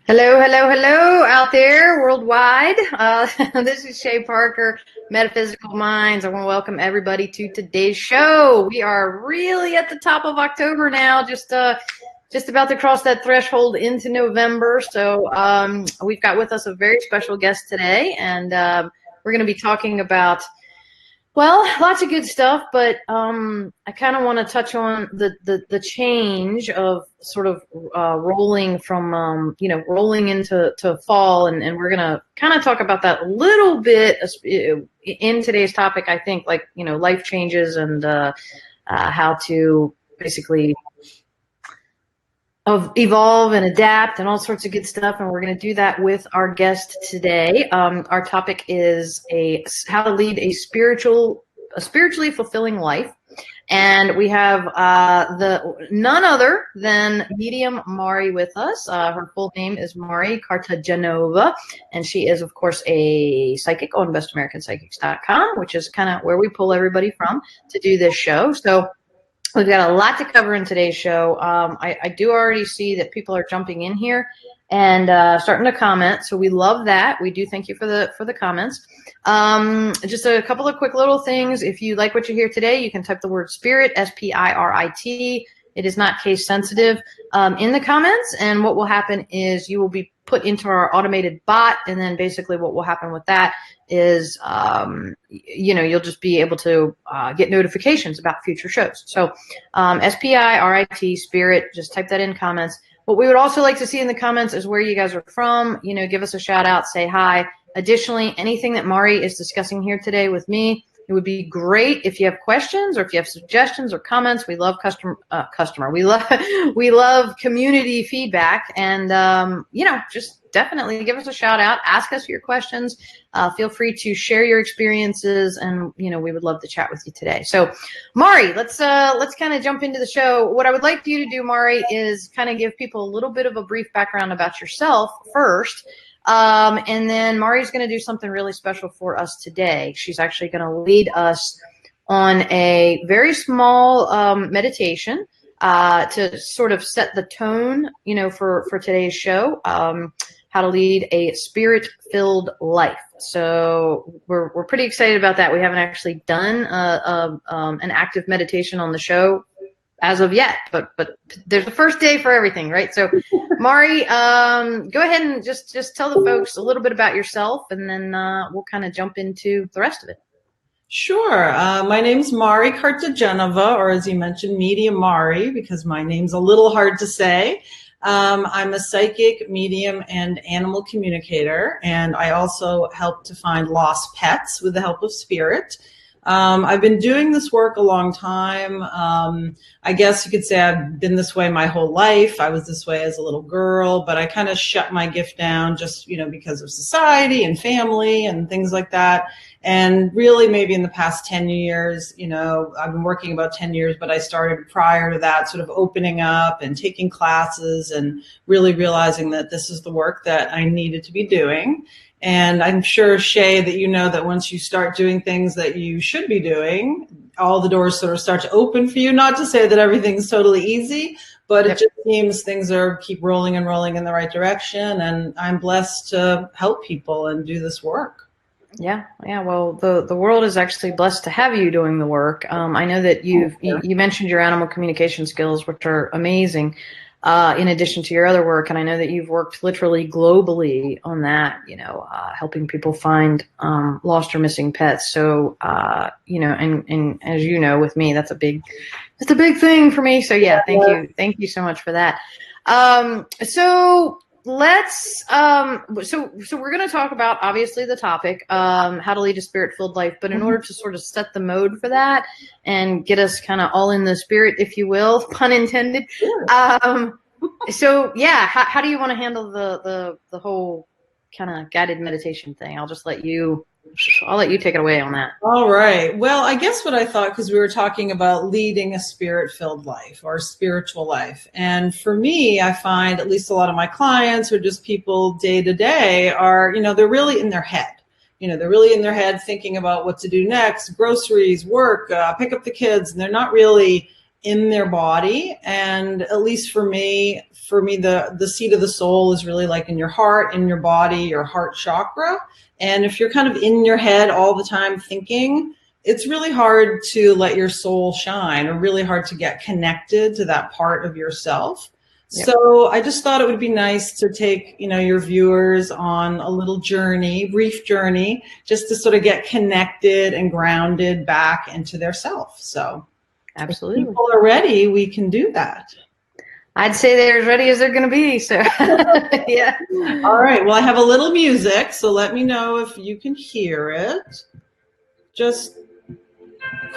Hello, hello, hello out there worldwide. This is Shay Parker, Metaphysical Minds. I want to welcome everybody to today's show. We are really at the top of October now, just about to cross that threshold into November. So we've got with us a very special guest today, and we're going to be talking about lots of good stuff, but I kind of want to touch on the change of sort of rolling from rolling into fall, and we're gonna kind of talk about that a little bit in today's topic. I think life changes and how to basically evolve and adapt and all sorts of good stuff, and we're going to do that with our guest today. Our topic is how to lead a spiritually fulfilling life, and we have none other than medium Mari with us. Her full name is Mari Cartagenova, and she is, of course, a psychic on bestamericanpsychics.com, which is kind of where we pull everybody from to do this show. So we've got a lot to cover in today's show. I do already see that people are jumping in here and starting to comment, so we love that. We do thank you for the comments. Just a couple of quick little things. If you like what you hear today, you can type the word spirit, SPIRIT. It is not case sensitive in the comments, and what will happen is you will be put into our automated bot, and then basically what will happen with that is you'll just be able to get notifications about future shows. So SPIRIT, spirit, just type that in comments. What we would also like to see in the comments is where you guys are from. Give us a shout out, say hi. Additionally, anything that Mari is discussing here today with me, it would be great if you have questions or if you have suggestions or comments. We love we love community feedback, and just definitely give us a shout out, ask us your questions. Feel free to share your experiences, and we would love to chat with you today. So, Mari, let's kind of jump into the show. What I would like you to do, Mari, is kind of give people a little bit of a brief background about yourself first. And then Mari's going to do something really special for us today. She's actually going to lead us on a very small meditation to sort of set the tone, for today's show. How to lead a spirit-filled life. So we're pretty excited about that. We haven't actually done an active meditation on the show as of yet, but there's the first day for everything, right? So, Mari, go ahead and just tell the folks a little bit about yourself, and then we'll kind of jump into the rest of it. Sure. My name's Mari Cartagenova, or as you mentioned, Medium Mari, because my name's a little hard to say. I'm a psychic, medium, and animal communicator, and I also help to find lost pets with the help of spirit. I've been doing this work a long time. I guess you could say I've been this way my whole life. I was this way as a little girl, but I kind of shut my gift down just, because of society and family and things like that. And really maybe in the past 10 years, I've been working about 10 years, but I started prior to that sort of opening up and taking classes and really realizing that this is the work that I needed to be doing. And I'm sure, Shay, that that once you start doing things that you should be doing, all the doors sort of start to open for you. Not to say that everything's totally easy, but it just seems things keep rolling and rolling in the right direction. And I'm blessed to help people and do this work. Yeah. Well, the world is actually blessed to have you doing the work. I know that you mentioned your animal communication skills, which are amazing. In addition to your other work, and I know that you've worked literally globally on that, helping people find lost or missing pets. So, and as you know, with me, that's a big thing for me. So yeah, thank you so much for that. So let's so we're going to talk about, obviously, the topic, how to lead a spirit-filled life, but in order to sort of set the mode for that and get us kind of all in the spirit, if you will, pun intended. So yeah, how do you want to handle the whole kind of guided meditation thing? I'll let you take it away on that. All right. Well, I guess what I thought, because we were talking about leading a spirit-filled life or spiritual life. And for me, I find at least a lot of my clients or just people day to day are, they're really in their head. They're really in their head thinking about what to do next, groceries, work, pick up the kids, and they're not really in their body. And at least for me, the seat of the soul is really like in your heart, in your body, your heart chakra. And if you're kind of in your head all the time thinking, it's really hard to let your soul shine, or really hard to get connected to that part of yourself. Yep. So I just thought it would be nice to take, your viewers on a little journey, brief journey, just to sort of get connected and grounded back into their self. So absolutely, if people are ready, we can do that. I'd say they're as ready as they're going to be. So yeah. All right. Well, I have a little music, so let me know if you can hear it. Just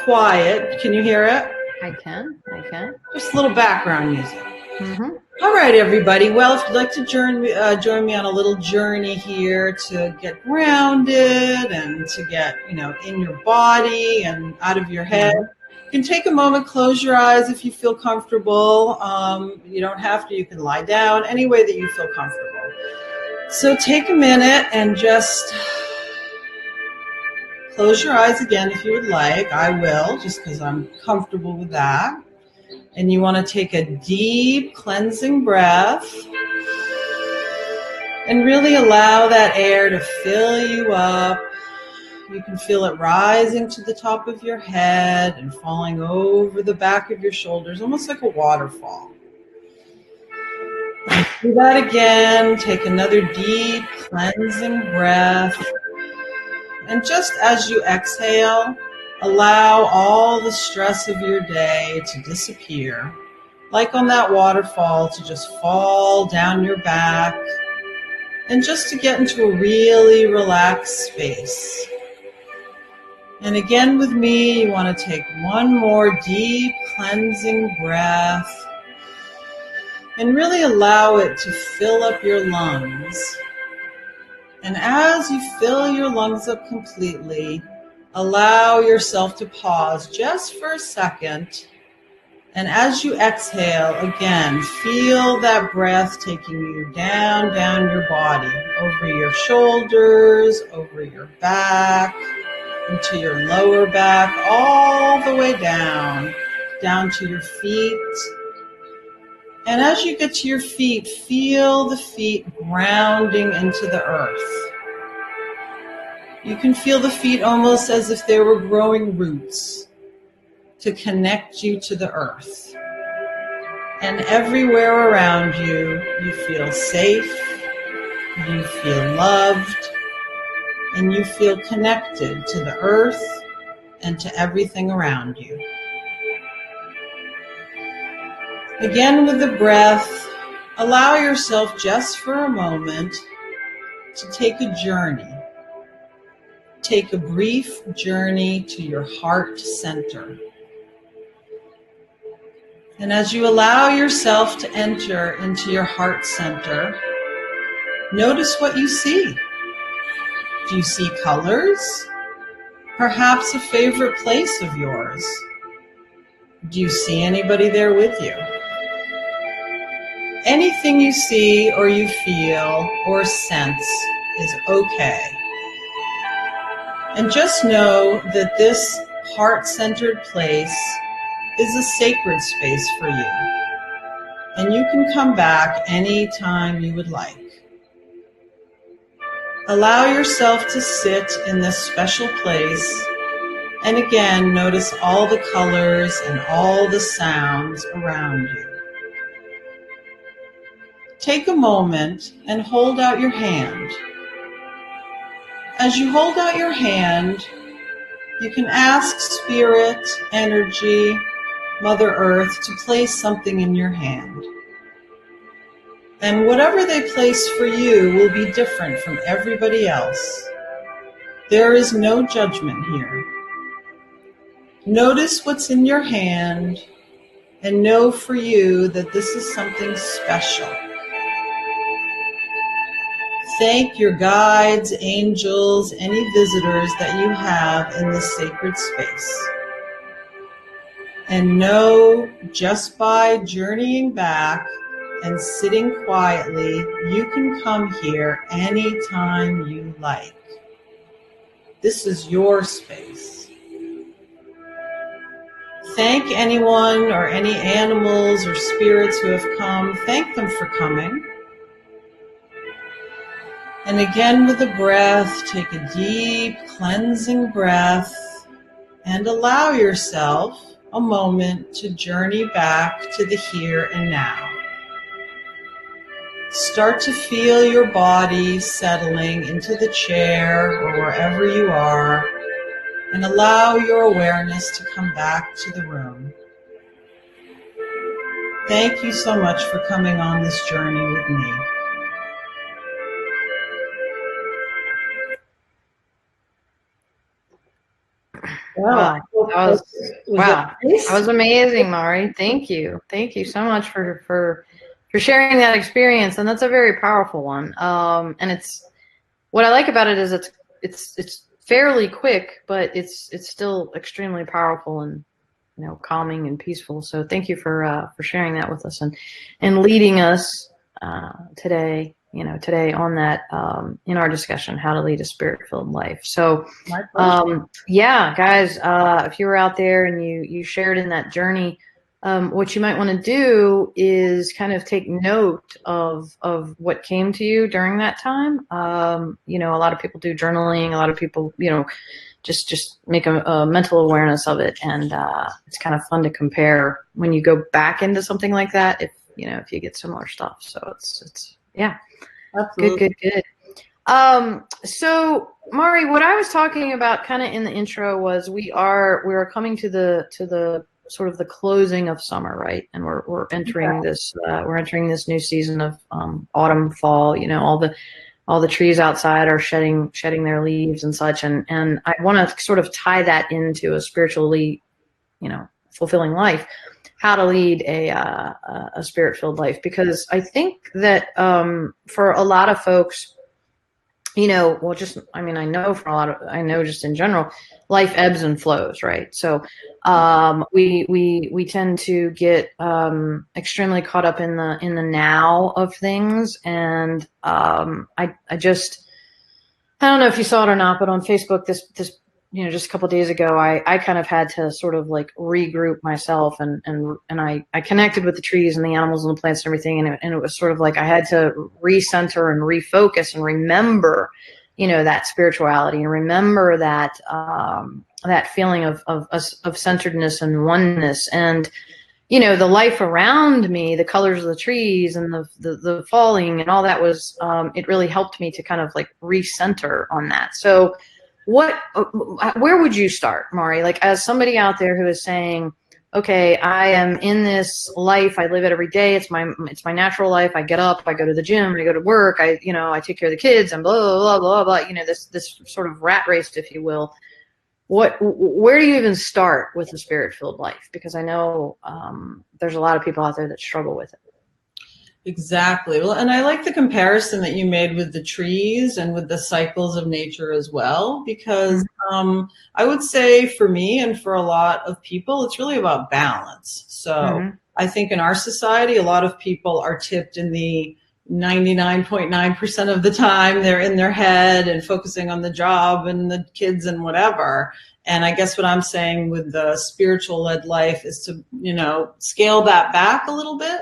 quiet. Can you hear it? I can. Just a little background music. Mm-hmm. All right, everybody. Well, if you'd like to join me on a little journey here to get grounded and to get, in your body and out of your head, you can take a moment, close your eyes if you feel comfortable. You don't have to. You can lie down any way that you feel comfortable. So take a minute and just close your eyes again if you would like. I will, just because I'm comfortable with that. And you want to take a deep cleansing breath and really allow that air to fill you up. You can feel it rising to the top of your head and falling over the back of your shoulders, almost like a waterfall. And do that again. Take another deep cleansing breath. And just as you exhale, allow all the stress of your day to disappear, like on that waterfall, to just fall down your back and just to get into a really relaxed space. And again with me, you want to take one more deep cleansing breath and really allow it to fill up your lungs. And as you fill your lungs up completely, allow yourself to pause just for a second. And as you exhale, again, feel that breath taking you down your body, over your shoulders, over your back, into your lower back, all the way down to your feet. And as you get to your feet, feel the feet grounding into the earth. You can feel the feet almost as if they were growing roots to connect you to the earth. And everywhere around you, you feel safe, you feel loved, and you feel connected to the earth and to everything around you. Again, with the breath, allow yourself just for a moment to take a journey. Take a brief journey to your heart center. And as you allow yourself to enter into your heart center, notice what you see. Do you see colors? Perhaps a favorite place of yours? Do you see anybody there with you? Anything you see or you feel or sense is okay. And just know that this heart-centered place is a sacred space for you. And you can come back anytime you would like. Allow yourself to sit in this special place. And again, notice all the colors and all the sounds around you. Take a moment and hold out your hand. As you hold out your hand, you can ask Spirit, Energy, Mother Earth to place something in your hand. And whatever they place for you will be different from everybody else. There is no judgment here. Notice what's in your hand and know for you that this is something special. Thank your guides, angels, any visitors that you have in this sacred space. And know just by journeying back and sitting quietly, you can come here anytime you like. This is your space. thank anyone or any animals or spirits who have come. Thank them for coming. And again, with the breath, take a deep cleansing breath and allow yourself a moment to journey back to the here and now. Start to feel your body settling into the chair or wherever you are, and allow your awareness to come back to the room. Thank you so much for coming on this journey with me. Wow, that was amazing, Mari. Thank you so much for sharing that experience, and that's a very powerful one. And it's what I like about it is it's fairly quick, but it's still extremely powerful and calming and peaceful. So thank you for sharing that with us and leading us today. Today on that in our discussion, how to lead a spirit-filled life. So, yeah, guys, if you were out there and you shared in that journey, what you might want to do is kind of take note of what came to you during that time. A lot of people do journaling. A lot of people, just make a mental awareness of it, and it's kind of fun to compare when you go back into something like that. If you get similar stuff, so it's yeah. Absolutely. Good. So Mari, what I was talking about kind of in the intro was we are coming to the sort of the closing of summer, right? And we're entering this new season of autumn, fall. All the trees outside are shedding their leaves and such, and I want to sort of tie that into a spiritually, fulfilling life. How to lead a spirit-filled life, because I think that for a lot of folks, I know just in general, life ebbs and flows, right? So we tend to get extremely caught up in the now of things, and I don't know if you saw it or not, but on Facebook this just a couple of days ago, I kind of had to sort of like regroup myself, and I connected with the trees and the animals and the plants and everything. And it was sort of like I had to recenter and refocus and remember, that spirituality, and remember that, that feeling of centeredness and oneness, and, the life around me, the colors of the trees and the falling and all that was, it really helped me to kind of like recenter on that. So, where would you start, Mari? Like, as somebody out there who is saying, okay, I am in this life, I live it every day. It's my natural life. I get up, I go to the gym, I go to work, I take care of the kids, and blah, blah, blah, blah, blah, this sort of rat race, if you will. Where do you even start with a spirit-filled life? Because I know there's a lot of people out there that struggle with it. Exactly. Well, and I like the comparison that you made with the trees and with the cycles of nature as well, because I would say for me and for a lot of people, it's really about balance. So I think in our society, a lot of people are tipped in the 99.9% of the time they're in their head and focusing on the job and the kids and whatever. And I guess what I'm saying with the spiritual led life is to, scale that back a little bit.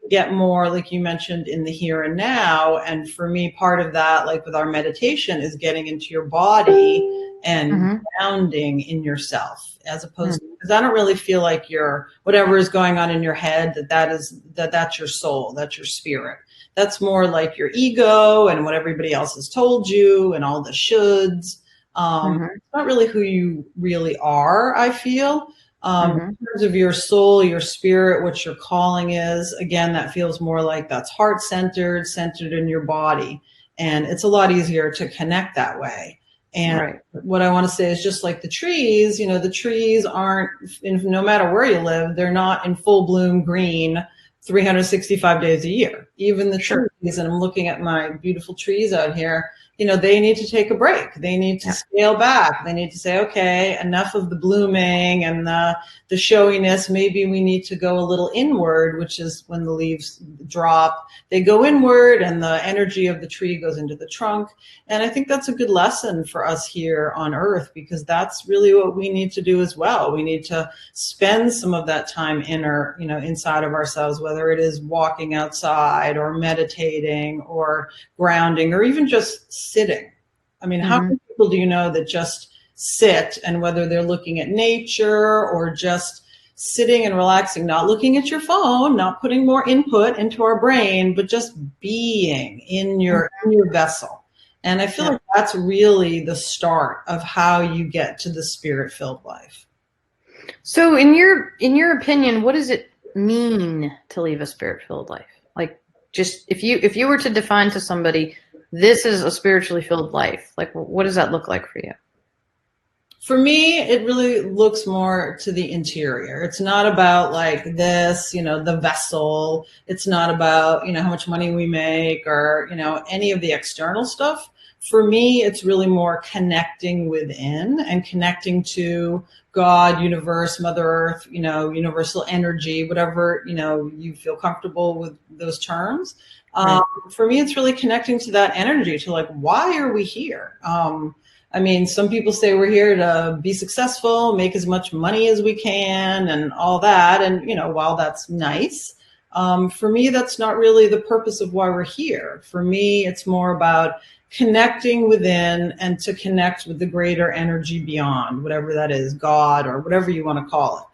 Get more, like you mentioned, in the here and now. And for me, part of that, like with our meditation, is getting into your body and grounding in yourself, as opposed to, because I don't really feel like whatever is going on in your head, that's your soul, that's your spirit. That's more like your ego and what everybody else has told you and all the shoulds. It's not really who you really are, I feel. In terms of your soul, your spirit, what your calling is, again, that feels more like that's heart-centered, centered in your body. And it's a lot easier to connect that way. And what I want to say is, just like the trees, the trees aren't, no matter where you live, they're not in full bloom green 365 days a year. Even the trees, and I'm looking at my beautiful trees out here, they need to take a break. They need to Yeah. scale back. They need to say, okay, enough of the blooming and the showiness. Maybe we need to go a little inward, which is when the leaves drop. They go inward and the energy of the tree goes into the trunk. And I think that's a good lesson for us here on Earth, because that's really what we need to do as well. We need to spend some of that time inside of ourselves, whether it is walking outside or meditating or grounding or even just sitting. I mean, how many people do you know that just sit, and whether they're looking at nature or just sitting and relaxing, not looking at your phone, not putting more input into our brain, but just being in your vessel. And I feel like that's really the start of how you get to the spirit-filled life. So in your opinion, what does it mean to leave a spirit-filled life? Like, just if you were to define to somebody, this is a spiritually filled life, like, what does that look like for you? For me, it really looks more to the interior. It's not about like this, the vessel. It's not about, how much money we make or, any of the external stuff. For me, it's really more connecting within and connecting to God, universe, Mother Earth, universal energy, whatever, you feel comfortable with those terms. Right. For me, it's really connecting to that energy, to like, why are we here? I mean, some people say we're here to be successful, make as much money as we can and all that. And, while that's nice, for me, that's not really the purpose of why we're here. For me, it's more about connecting within and to connect with the greater energy beyond, whatever that is, God or whatever you want to call it.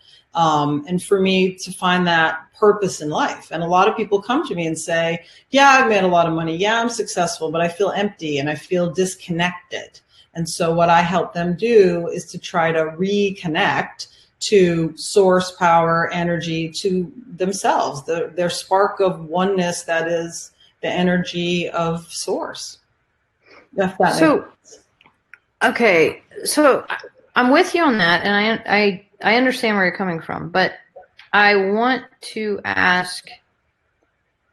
And for me to find that purpose in life. And a lot of people come to me and say, yeah, I've made a lot of money. Yeah, I'm successful, but I feel empty and I feel disconnected. And so what I help them do is to try to reconnect to source power, energy, to themselves, their spark of oneness that is the energy of source. If that makes sense. Okay, so I'm with you on that, and I understand where you're coming from, but I want to ask,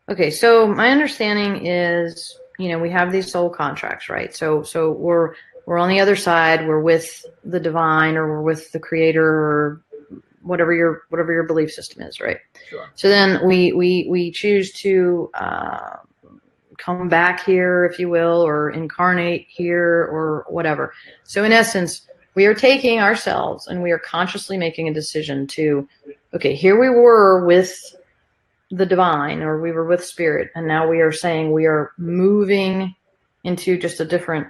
okay, so my understanding is, we have these soul contracts, right? So we're on the other side, we're with the divine, or we're with the creator, or whatever your belief system is, right? Sure. So then we choose to come back here, if you will, or incarnate here, or whatever. So in essence, we are taking ourselves and we are consciously making a decision to, okay, here we were with the divine, or we were with spirit, and now we are saying we are moving into just a different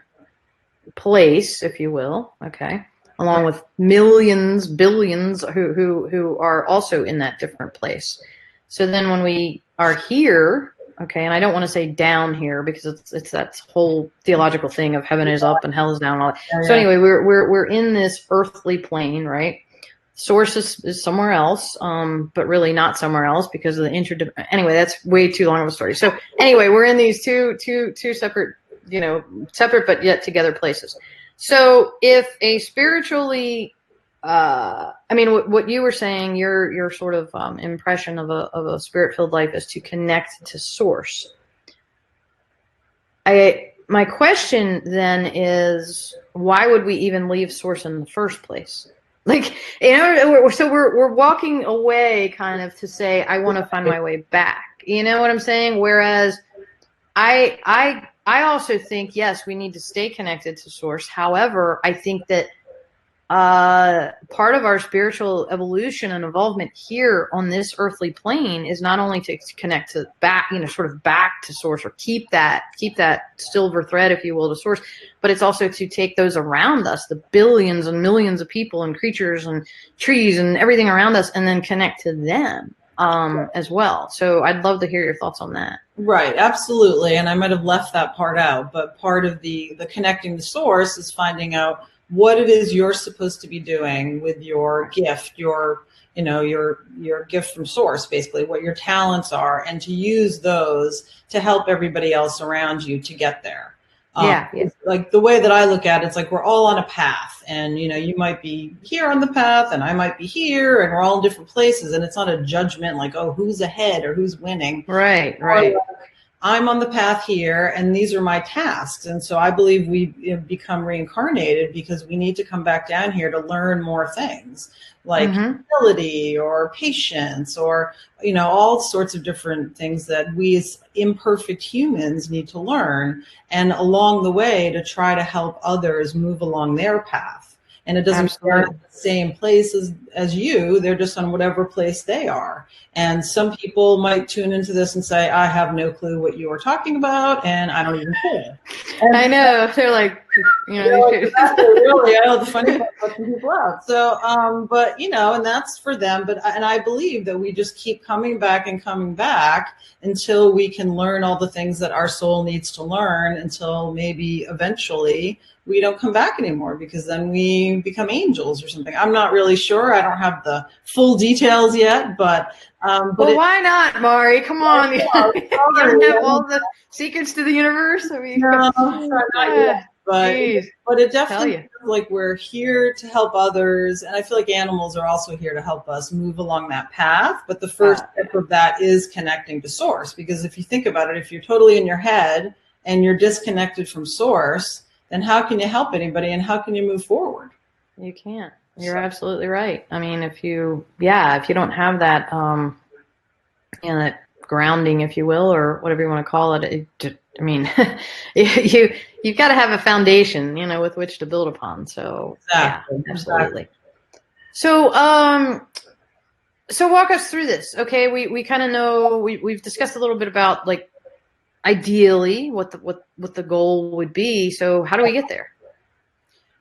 place, if you will, okay, along with millions, billions who are also in that different place. So then when we are here, okay, and I don't want to say down here because it's that whole theological thing of heaven is up and hell is down and all that. Yeah. So anyway, we're in this earthly plane, right? Source is somewhere else, but really not somewhere else because of the anyway, that's way too long of a story. So anyway, we're in these two separate, separate but yet together places. So if a spiritually, I mean, what you were saying, your sort of impression of a spirit-filled life is to connect to source. My question then is, why would we even leave source in the first place? Like, so we're walking away kind of to say, I want to find my way back. You know what I'm saying? Whereas I also think, yes, we need to stay connected to source. However, I think that part of our spiritual evolution and involvement here on this earthly plane is not only to connect to back, sort of back to source, or keep that silver thread, if you will, to source, but it's also to take those around us, the billions and millions of people and creatures and trees and everything around us, and then connect to them as well. So I'd love to hear your thoughts on that. Right, absolutely. And I might have left that part out, but part of the connecting the source is finding out what it is you're supposed to be doing with your gift, your gift from source, basically, what your talents are, and to use those to help everybody else around you to get there. Yeah. Like the way that I look at it, it's like we're all on a path, and you might be here on the path and I might be here, and we're all in different places, and it's not a judgment like, oh, who's ahead or who's winning. Right. I'm on the path here and these are my tasks. And so I believe we become reincarnated because we need to come back down here to learn more things like humility or patience or, all sorts of different things that we as imperfect humans need to learn. And along the way to try to help others move along their path. And it doesn't start at the same place as you. They're just on whatever place they are. And some people might tune into this and say, I have no clue what you are talking about, and I don't even care. And I know. They're like, exactly, really, I know the funny part about some people out. So, but, and that's for them. And I believe that we just keep coming back and coming back until we can learn all the things that our soul needs to learn, until maybe eventually we don't come back anymore, because then we become angels or something. I'm not really sure. I don't have the full details yet, but why not, Mari? Come on. You don't have all the secrets to the universe. I mean, no, not yet. But it definitely feels like we're here to help others. And I feel like animals are also here to help us move along that path. But the first step of that is connecting to source. Because if you think about it, if you're totally in your head and you're disconnected from source, then how can you help anybody and how can you move forward? You can't. You're absolutely right. I mean, if you don't have that, that grounding, if you will, or whatever you want to call it, I mean, you've got to have a foundation, with which to build upon. So exactly. Yeah, absolutely. So, so walk us through this. Okay. We kind of know, we've discussed a little bit about, like, ideally what the goal would be. So how do we get there?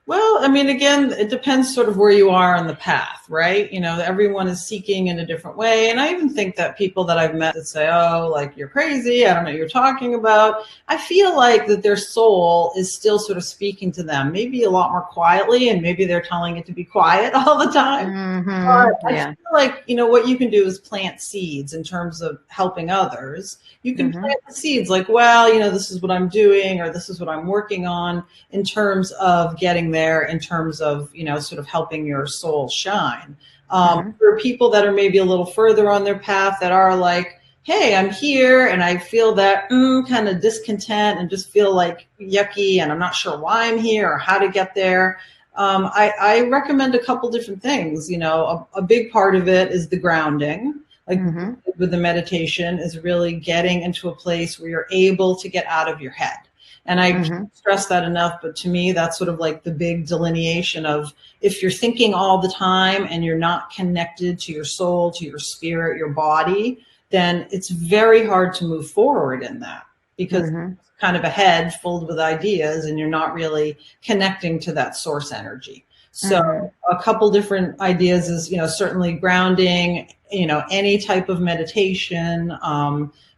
Well, I mean, again, it depends sort of where you are on the path, right? Everyone is seeking in a different way. And I even think that people that I've met that say, oh, like, you're crazy, I don't know what you're talking about. I feel like that their soul is still sort of speaking to them, maybe a lot more quietly, and maybe they're telling it to be quiet all the time. But I feel like, what you can do is plant seeds in terms of helping others. You can plant the seeds like, well, this is what I'm doing, or this is what I'm working on, in terms of getting there, in terms of, sort of helping your soul shine. For people that are maybe a little further on their path, that are like, hey, I'm here and I feel that kind of discontent and just feel like yucky and I'm not sure why I'm here or how to get there. I recommend a couple different things. A big part of it is the grounding. Like with the meditation, is really getting into a place where you're able to get out of your head. And I can't stress that enough, but to me, that's sort of like the big delineation of, if you're thinking all the time and you're not connected to your soul, to your spirit, your body, then it's very hard to move forward in that, because it's kind of a head filled with ideas and you're not really connecting to that source energy. So a couple different ideas is, certainly grounding, any type of meditation,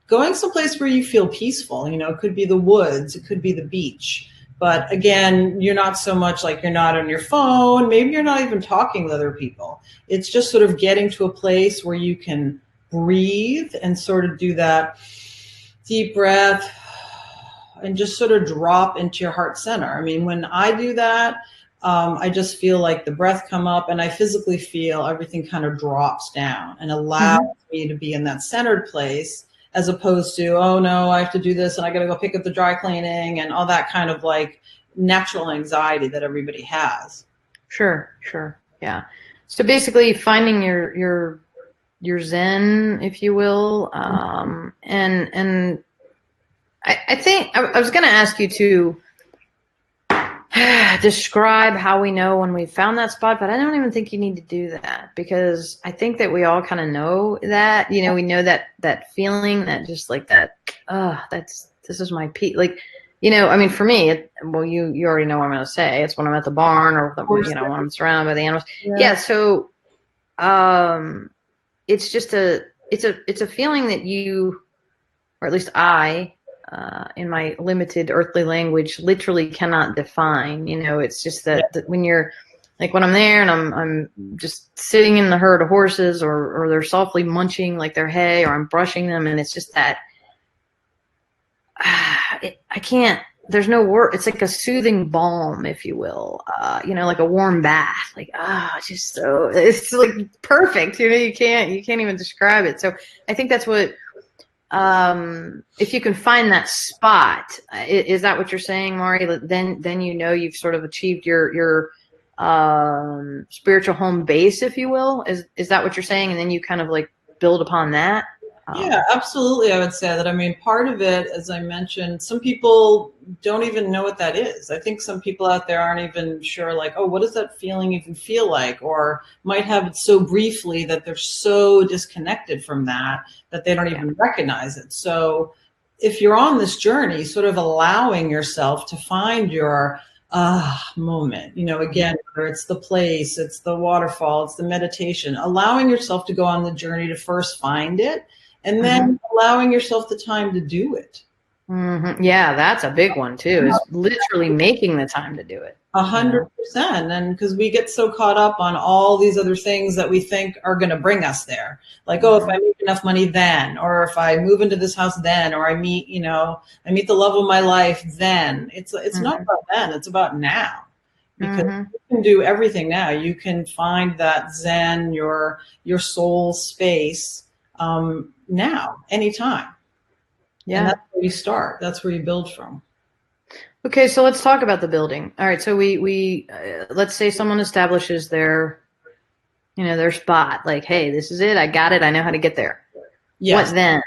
going someplace where you feel peaceful. It could be the woods, it could be the beach. But again, you're not so much like, you're not on your phone. Maybe you're not even talking with other people. It's just sort of getting to a place where you can breathe and sort of do that deep breath and just sort of drop into your heart center. I mean, when I do that, I just feel like the breath come up and I physically feel everything kind of drops down and allows me to be in that centered place, as opposed to, oh no, I have to do this and I got to go pick up the dry cleaning and all that kind of like natural anxiety that everybody has. Sure. Yeah. So basically finding your Zen, if you will. And I think I was going to ask you to describe how we know when we found that spot, but I don't even think you need to do that, because I think that we all kind of know that, we know that feeling, that just like that, this is my peak. Like, I mean, for me, you already know what I'm going to say. It's when I'm at the barn or, when I'm surrounded by the animals. Yeah. So, it's just it's a feeling that you, or at least I, in my limited earthly language, literally cannot define. It's just that when you're like, when I'm there and I'm just sitting in the herd of horses, or they're softly munching like their hay, or I'm brushing them, and it's just that I can't. There's no word. It's like a soothing balm, if you will. Like a warm bath. Like just so, it's like perfect. You can't even describe it. So I think that's what if you can find that spot, is that what you're saying, Mari? Then you know you've sort of achieved your spiritual home base, if you will. Is that what you're saying? And then you kind of like build upon that. Yeah, absolutely. I would say that. I mean, part of it, as I mentioned, some people don't even know what that is. I think some people out there aren't even sure, like, oh, what does that feeling even feel like? Or might have it so briefly that they're so disconnected from that that they don't even recognize it. So if you're on this journey, sort of allowing yourself to find your moment, you know, again, whether it's the place, it's the waterfall, it's the meditation, allowing yourself to go on the journey to first find it and then allowing yourself the time to do it. Yeah, that's a big one too, is literally making the time to do it. 100%. And because we get so caught up on all these other things that we think are going to bring us there. Like, oh, if I make enough money then, or if I move into this house then, or I meet, you know, I meet the love of my life then. It's not about then, it's about now. Because you can do everything now. You can find that Zen, your soul space now, anytime. Yeah. And that's where you start. That's where you build from. Okay, so let's talk about the building. All right, so we let's say someone establishes their, you know, their spot. Like, hey, this is it. I got it. I know how to get there. Yes. What then?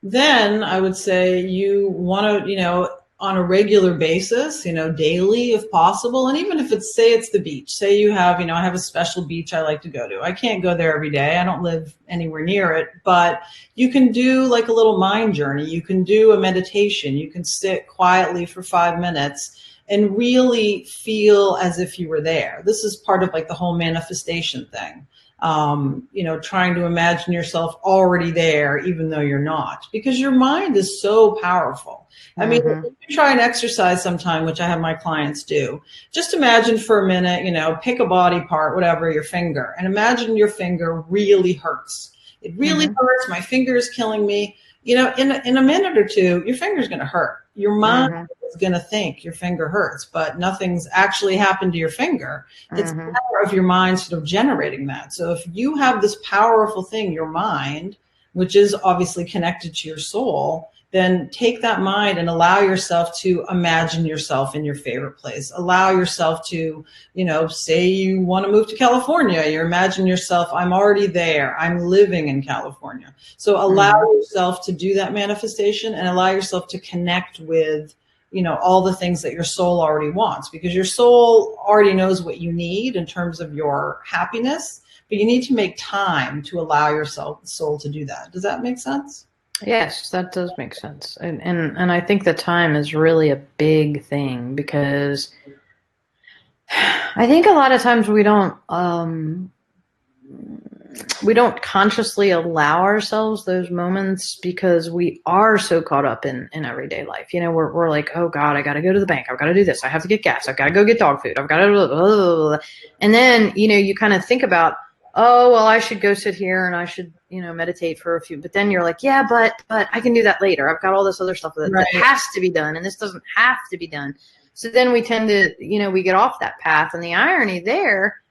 Then I would say you want to, you know, on a regular basis, you know, daily if possible. And even if it's, say it's the beach, say you have, you know, I have a special beach I like to go to. I can't go there every day. I don't live anywhere near it, but you can do like a little mind journey. You can do a meditation. You can sit quietly for 5 minutes and really feel as if you were there. This is part of like the whole manifestation thing. You know, trying to imagine yourself already there, even though you're not, because your mind is so powerful. I mean, if you try and exercise sometime, which I have my clients do, just imagine for a minute, you know, pick a body part, whatever, your finger, and imagine your finger really hurts. It really hurts. My finger is killing me. You know, in a minute or two, your finger's going to hurt. Your mind is going to think your finger hurts, but nothing's actually happened to your finger. It's a matter of your mind sort of generating that. So if you have this powerful thing, your mind, which is obviously connected to your soul, then take that mind and allow yourself to imagine yourself in your favorite place. Allow yourself to, you know, say you want to move to California. You imagine yourself, I'm already there. I'm living in California. So allow yourself to do that manifestation and allow yourself to connect with, you know, all the things that your soul already wants, because your soul already knows what you need in terms of your happiness, but you need to make time to allow yourself, soul, to do that. Does that make sense? Yes, that does make sense. And I think the time is really a big thing, because I think a lot of times we don't consciously allow ourselves those moments because we are so caught up in everyday life. You know, we're like, oh God, I got to go to the bank. I've got to do this. I have to get gas. I've got to go get dog food. I've got to, and then, you know, you kind of think about, oh, well, I should go sit here and I should, you know, meditate for a few, but then you're like, yeah, but I can do that later. I've got all this other stuff that has to be done, and this doesn't have to be done. So then we tend to, you know, we get off that path. And the irony there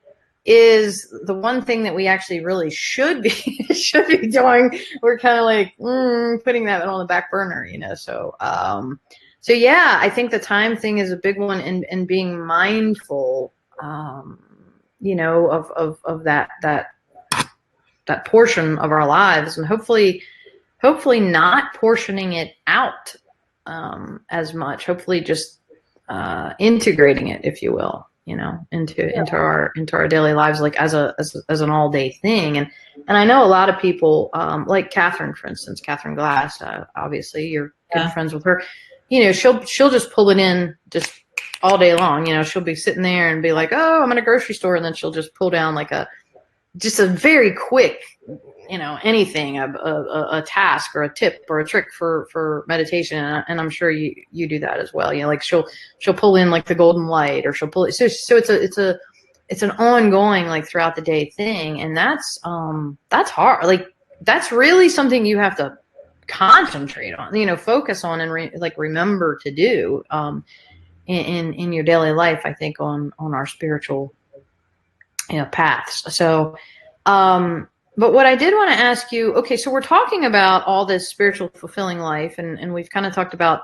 is the one thing that we actually really should be doing. We're kind of like putting that on the back burner, you know? So, so yeah, I think the time thing is a big one, and being mindful, you know, of that portion of our lives, and hopefully not portioning it out as much. Hopefully just integrating it, if you will, you know, into our daily lives, like as an all day thing. And I know a lot of people, like Catherine, for instance, Catherine Glass, obviously you're good friends with her. You know, she'll just pull it in just all day long. You know, she'll be sitting there and be like, oh, I'm in a grocery store. And then she'll just pull down like just a very quick, you know, anything, a task or a tip or a trick for meditation. And I'm sure you do that as well. You know, like she'll pull in like the golden light, or she'll pull it. So it's an ongoing, like throughout the day thing. And that's hard. Like that's really something you have to concentrate on, you know, focus on, and remember to do, in your daily life, I think on our spiritual, you know, paths. So, But what I did want to ask you, okay, so we're talking about all this spiritual fulfilling life, and we've kind of talked about,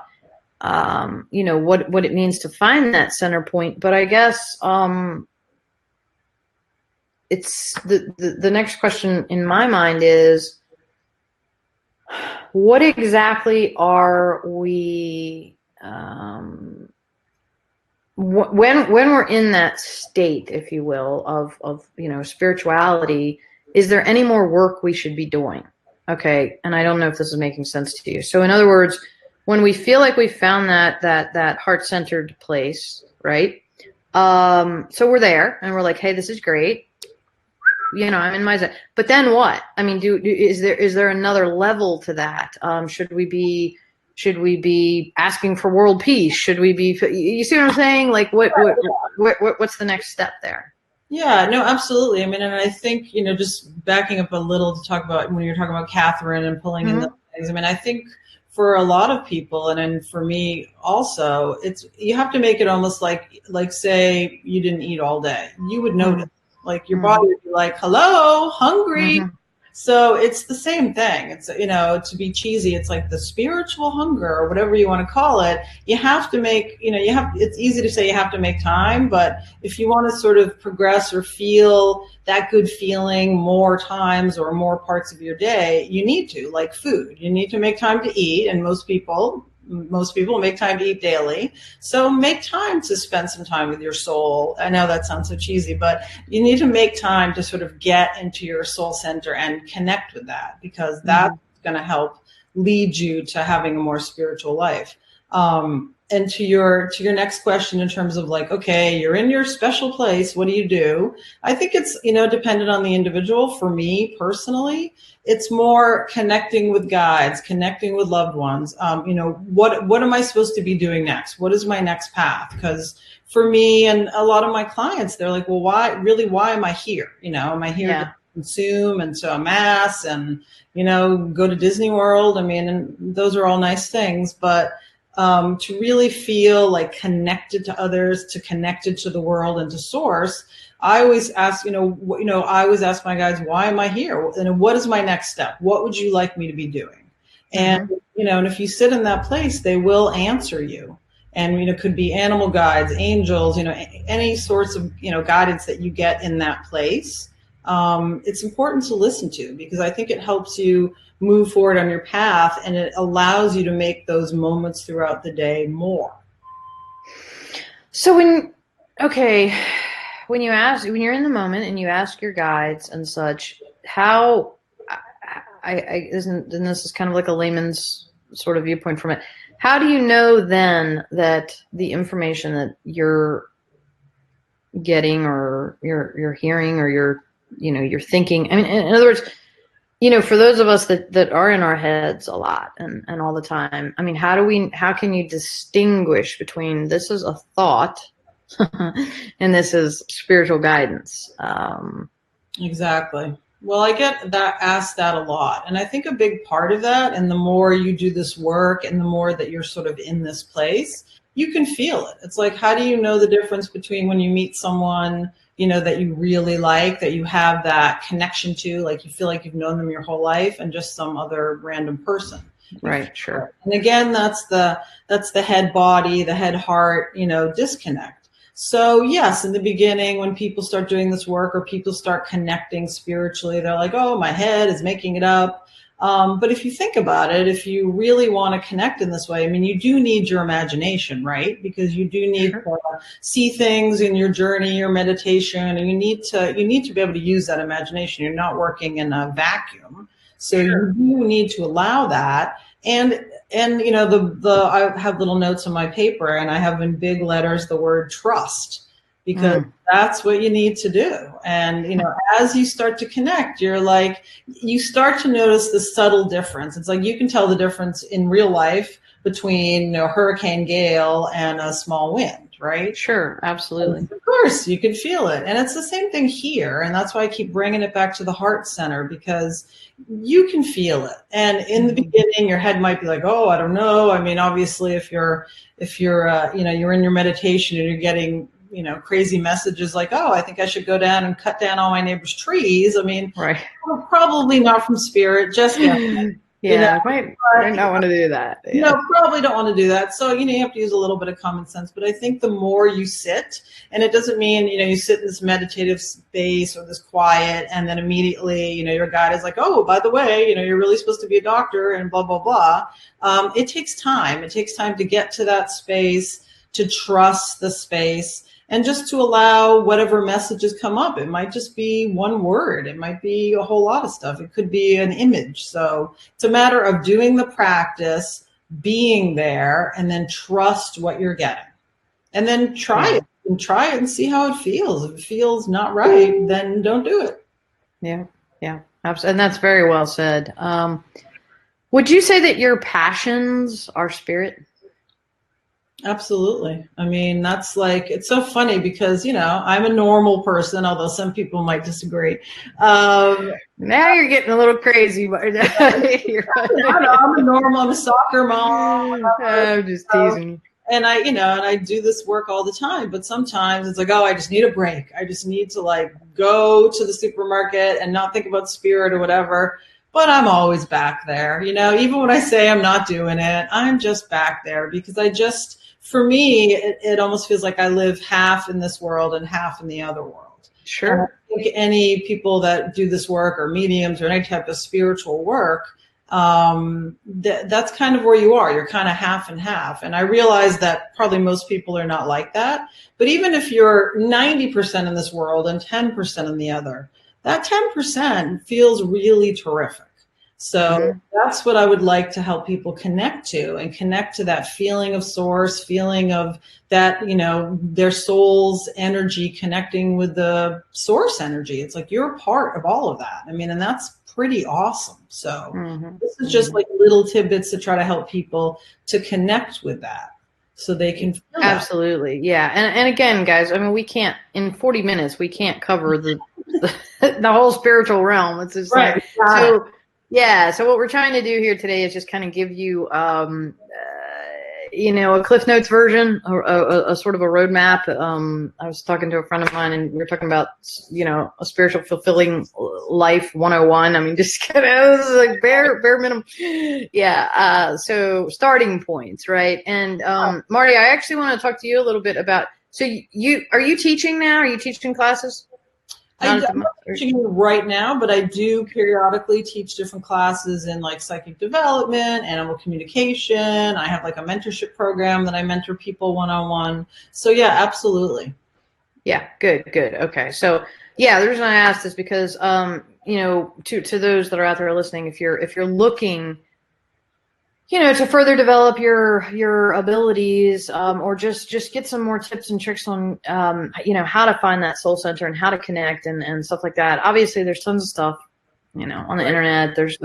what it means to find that center point. But I guess it's the next question in my mind is, what exactly are we, when we're in that state, if you will, of spirituality, is there any more work we should be doing? Okay, and I don't know if this is making sense to you. So in other words, when we feel like we found that heart-centered place, right? So we're there and we're like, hey, this is great. I'm in my zone. But then what? I mean, is there another level to that? Should we be asking for world peace? Should we be? You see what I'm saying? Like, what's the next step there? Yeah, no, absolutely. I mean, and I think, just backing up a little to talk about when you're talking about Catherine and pulling in those things. I mean, I think for a lot of people, and then for me also, you have to make it almost like say you didn't eat all day. You would notice, like your body would be like, hello, hungry. So it's the same thing. It's, to be cheesy, it's like the spiritual hunger or whatever you want to call it. You have to make, it's easy to say you have to make time, but if you want to sort of progress or feel that good feeling more times or more parts of your day, you need to, like food, you need to make time to eat. And most people make time to eat daily. So make time to spend some time with your soul. I know that sounds so cheesy, but you need to make time to sort of get into your soul center and connect with that, because that's going to help lead you to having a more spiritual life. And to your next question in terms of like, okay, you're in your special place, what do you do? I think it's, dependent on the individual. For me personally, it's more connecting with guides, connecting with loved ones. What am I supposed to be doing next? What is my next path? Because for me and a lot of my clients, they're like, well, why am I here? Am I here to consume and to amass and, go to Disney World? I mean, and those are all nice things, but to really feel like connected to others, to connected to the world and to source, I always ask, I always ask my guides, why am I here? And what is my next step? What would you like me to be doing? And, and if you sit in that place, they will answer you. And, it could be animal guides, angels, any sorts of, guidance that you get in that place. It's important to listen to, because I think it helps you move forward on your path, and it allows you to make those moments throughout the day more. So when you're in the moment and you ask your guides and such, how this is kind of like a layman's sort of viewpoint from it. How do you know then that the information that you're getting or you're hearing or you're thinking, I mean, in other words, for those of us that are in our heads a lot and all the time, I mean, how can you distinguish between this is a thought and this is spiritual guidance? Exactly. Well, I get asked that a lot. And I think a big part of that, and the more you do this work and the more that you're sort of in this place, you can feel it. It's like, how do you know the difference between when you meet someone, that you really like, that you have that connection to, like you feel like you've known them your whole life, and just some other random person? Right. Sure. And again, that's the head body, the head heart, disconnect. So yes, in the beginning, when people start doing this work or people start connecting spiritually, they're like, oh, my head is making it up. But if you think about it, if you really want to connect in this way, I mean, you do need your imagination, right? Because you do need to see things in your journey, your meditation, and you need to be able to use that imagination. You're not working in a vacuum. So you do need to allow that. And I have little notes on my paper, and I have in big letters the word trust, because that's what you need to do. And, as you start to connect, you start to notice the subtle difference. It's like you can tell the difference in real life between Hurricane Gale and a small wind, right? Sure, absolutely. Of course, you could feel it. And it's the same thing here. And that's why I keep bringing it back to the heart center, because you can feel it. And in the beginning, your head might be like, oh, I don't know. I mean, obviously, if you're in your meditation and you're getting crazy messages like, oh, I think I should go down and cut down all my neighbor's trees. I mean, Right. probably not from spirit, just Yeah, might not want to do that. Yeah. No, probably don't want to do that. So, you have to use a little bit of common sense. But I think the more you sit, and it doesn't mean, you sit in this meditative space or this quiet, and then immediately, your guide is like, oh, by the way, you're really supposed to be a doctor and blah, blah, blah. It takes time. It takes time to get to that space, to trust the space, and just to allow whatever messages come up. It might just be one word. It might be a whole lot of stuff. It could be an image. So it's a matter of doing the practice, being there, and then trust what you're getting. And then try it and see how it feels. If it feels not right, then don't do it. Yeah. And that's very well said. Would you say that your passions are spirit? Absolutely. I mean, that's it's so funny because, I'm a normal person, although some people might disagree. Now you're getting a little crazy. But I'm a soccer mom. I'm just teasing. And I do this work all the time, but sometimes it's like, oh, I just need a break. I just need to go to the supermarket and not think about spirit or whatever. But I'm always back there, even when I say I'm not doing it, I'm just back there because for me, it almost feels like I live half in this world and half in the other world. Sure. I think any people that do this work or mediums or any type of spiritual work, that's kind of where you are. You're kind of half and half. And I realize that probably most people are not like that. But even if you're 90% in this world and 10% in the other, that 10% feels really terrific. So that's what I would like to help people connect to, and connect to that feeling of source, feeling of that, their soul's energy connecting with the source energy. It's like you're a part of all of that. I mean, and that's pretty awesome. So this is just little tidbits to try to help people to connect with that so they can feel absolutely. That. Yeah. And again, guys, I mean, we can't, in 40 minutes, we can't cover the whole spiritual realm. It's just right. So what we're trying to do here today is just kind of give you, a Cliff Notes version, a sort of a roadmap. I was talking to a friend of mine, and we were talking about, a spiritual fulfilling life 101. I mean, just kind of, this is like bare minimum. Yeah. So starting points, right? And Marty, I actually want to talk to you a little bit about. So are you teaching now? Are you teaching classes? I'm not teaching right now, but I do periodically teach different classes in psychic development, animal communication. I have a mentorship program that I mentor people one-on-one. So yeah, absolutely. Yeah, good. Okay. So yeah, the reason I asked is because, to those that are out there listening, if you're looking, to further develop your abilities, or just get some more tips and tricks on, how to find that soul center and how to connect and stuff like that. Obviously, there's tons of stuff, on the internet. There's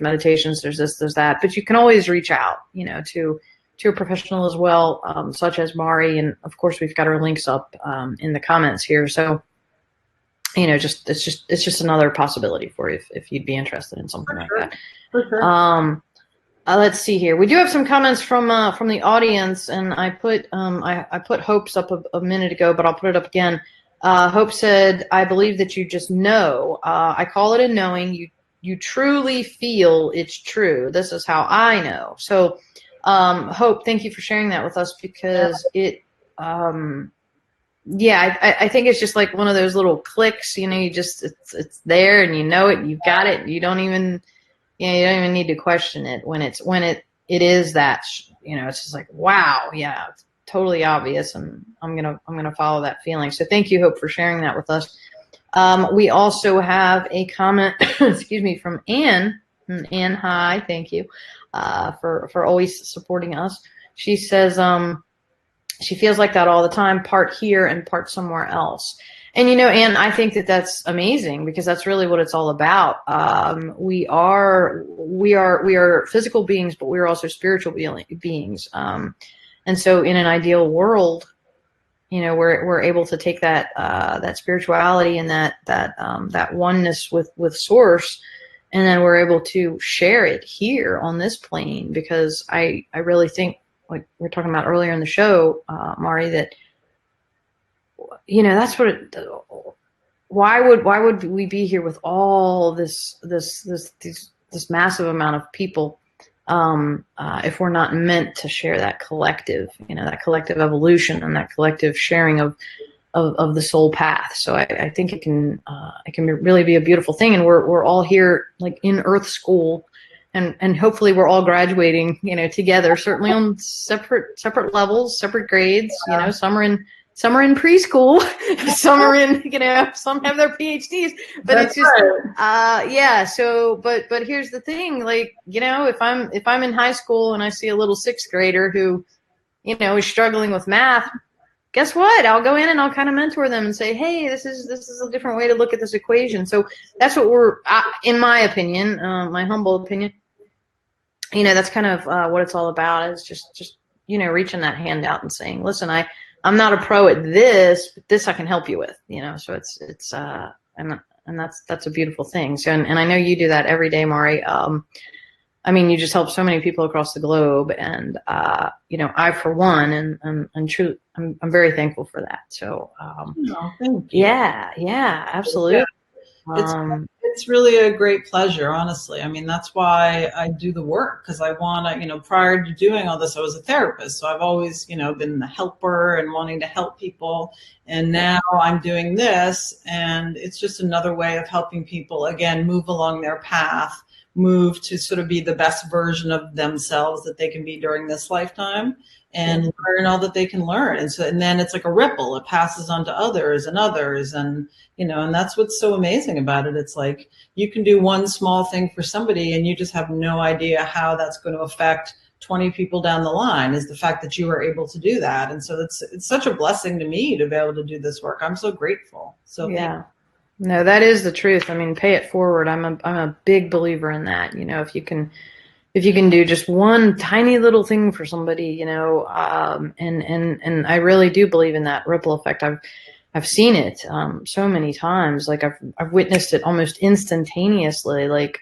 meditations. There's this, there's that. But you can always reach out, to a professional as well, such as Mari, and of course we've got our links up in the comments here. So, it's just another possibility for you if you'd be interested in something like that. For sure. Let's see here. We do have some comments from the audience, and I put I put Hope's up a minute ago, but I'll put it up again. Hope said, "I believe that you just know. I call it a knowing. You truly feel it's true. This is how I know." So, Hope, thank you for sharing that with us because it. I think it's just like one of those little clicks. You just it's there, and you know it. You've got it. You don't even need to question it when it is that, it's just like, wow, yeah, it's totally obvious. And I'm going to follow that feeling. So thank you, Hope, for sharing that with us. We also have a comment, excuse me, from Anne. Anne, hi, thank you, for always supporting us. She says, she feels like that all the time, part here and part somewhere else. And, Anne, I think that that's amazing because that's really what it's all about. We are physical beings, but we are also spiritual beings. And so in an ideal world, we're able to take that spirituality and that oneness with source, and then we're able to share it here on this plane, because I really think, like we were talking about earlier in the show, Mari, that that's what why would we be here with all this massive amount of people if we're not meant to share that collective, that collective evolution and that collective sharing of the soul path. So I think it can really be a beautiful thing, and we're all here like in Earth School, and hopefully we're all graduating, together. Certainly on separate levels, separate grades. Some are in preschool, some are in, some have their PhDs, but That's it's just, right. yeah. So, but here's the thing, like, if I'm in high school and I see a little sixth grader who, is struggling with math, guess what? I'll go in and I'll kind of mentor them and say, hey, this is a different way to look at this equation. So that's what in my opinion, my humble opinion, that's kind of what it's all about, is just reaching that hand out and saying, listen, I'm not a pro at this, but this I can help you with, so it's and that's a beautiful thing. So, and I know you do that every day, Mari. You just help so many people across the globe, and I, for one, and true, I'm very thankful for that. So, Thank you. Yeah, absolutely. Yeah. It's really a great pleasure, honestly. That's why I do the work, because I want to, prior to doing all this, I was a therapist. So I've always, been the helper and wanting to help people. And now I'm doing this, and it's just another way of helping people, again, move along their path, move to sort of be the best version of themselves that they can be during this lifetime, and learn all that they can learn. And then it's like a ripple. It passes on to others and others. And, and that's what's so amazing about it. It's like you can do one small thing for somebody and you just have no idea how that's going to affect 20 people down the line, is the fact that you were able to do that. And so it's such a blessing to me to be able to do this work. I'm so grateful. So yeah. No, that is the truth. Pay it forward. I'm a big believer in that. If you can do just one tiny little thing for somebody, and I really do believe in that ripple effect. I've seen it so many times. Like I've witnessed it almost instantaneously. Like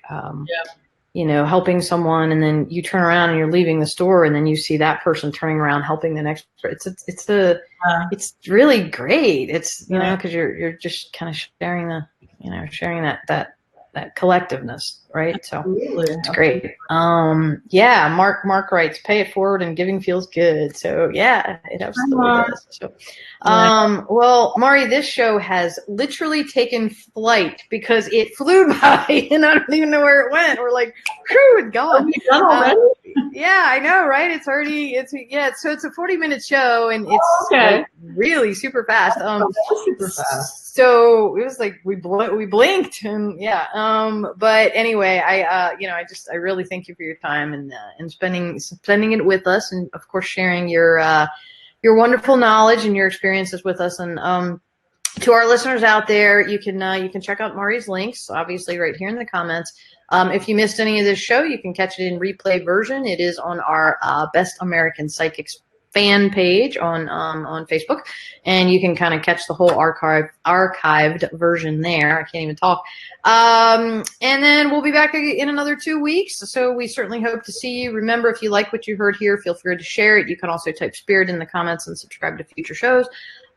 helping someone, and then you turn around and you're leaving the store, and then you see that person turning around helping the next. It's really great. It's because you're just kind of sharing that collectiveness, right? So it's great. Mark writes, pay it forward and giving feels good. So yeah, it absolutely does. So well, Mari, this show has literally taken flight because it flew by and I don't even know where it went. We're like, whew, it's gone. Are we done already? Yeah, I know, right? It's a 40-minute show, and it's like really super fast. Super fast. So it was like we blinked, and but anyway, I really thank you for your time and spending it with us, and of course sharing your wonderful knowledge and your experiences with us. And to our listeners out there, you can check out Mari's links, obviously right here in the comments. If you missed any of this show, you can catch it in replay version. It is on our Best American Psychics fan page on Facebook, and you can kind of catch the whole archived version there. I can't even talk. And then we'll be back in another 2 weeks. So we certainly hope to see you. Remember, if you like what you heard here, feel free to share it. You can also type spirit in the comments and subscribe to future shows.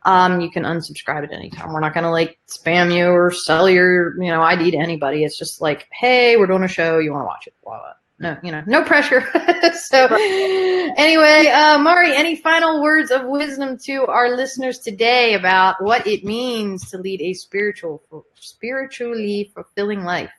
You can unsubscribe at any time. We're not going to spam you or sell your, ID to anybody. It's just like, hey, we're doing a show. You want to watch it. Blah, blah. No, no pressure. So anyway, Mari, any final words of wisdom to our listeners today about what it means to lead a spiritually fulfilling life?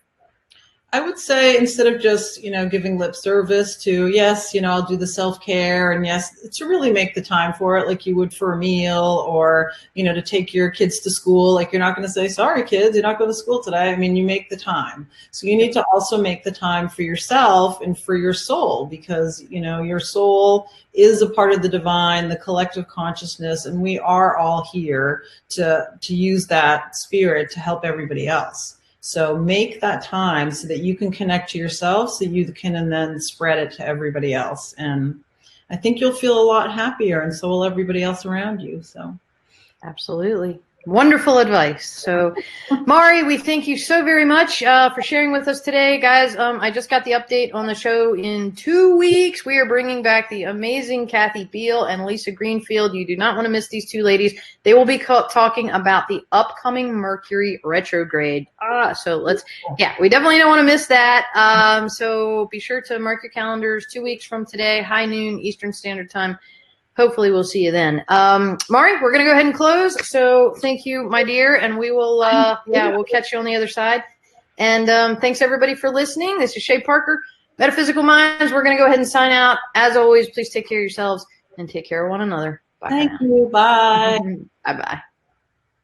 I would say, instead of just, giving lip service to, yes, I'll do the self-care, and yes, to really make the time for it, like you would for a meal, or, to take your kids to school. Like, you're not going to say, sorry, kids, you're not going to school today. You make the time. So you need to also make the time for yourself and for your soul, because, your soul is a part of the divine, the collective consciousness, and we are all here to use that spirit to help everybody else. So make that time so that you can connect to yourself, so you can and then spread it to everybody else. And I think you'll feel a lot happier, and so will everybody else around you. So absolutely. Wonderful advice. So, Mari, we thank you so very much for sharing with us today. Guys, I just got the update on the show. In 2 weeks, we are bringing back the amazing Kathy Beal and Lisa Greenfield. You do not want to miss these two ladies. They will be talking about the upcoming Mercury retrograde. So we definitely don't want to miss that. So be sure to mark your calendars 2 weeks from today, high noon Eastern Standard Time. Hopefully we'll see you then. Mari, we're going to go ahead and close. So thank you, my dear. And we will, we'll catch you on the other side. And thanks everybody for listening. This is Shay Parker, Metaphysical Minds. We're going to go ahead and sign out. As always, please take care of yourselves and take care of one another. Bye. Thank you. Bye. Bye-bye.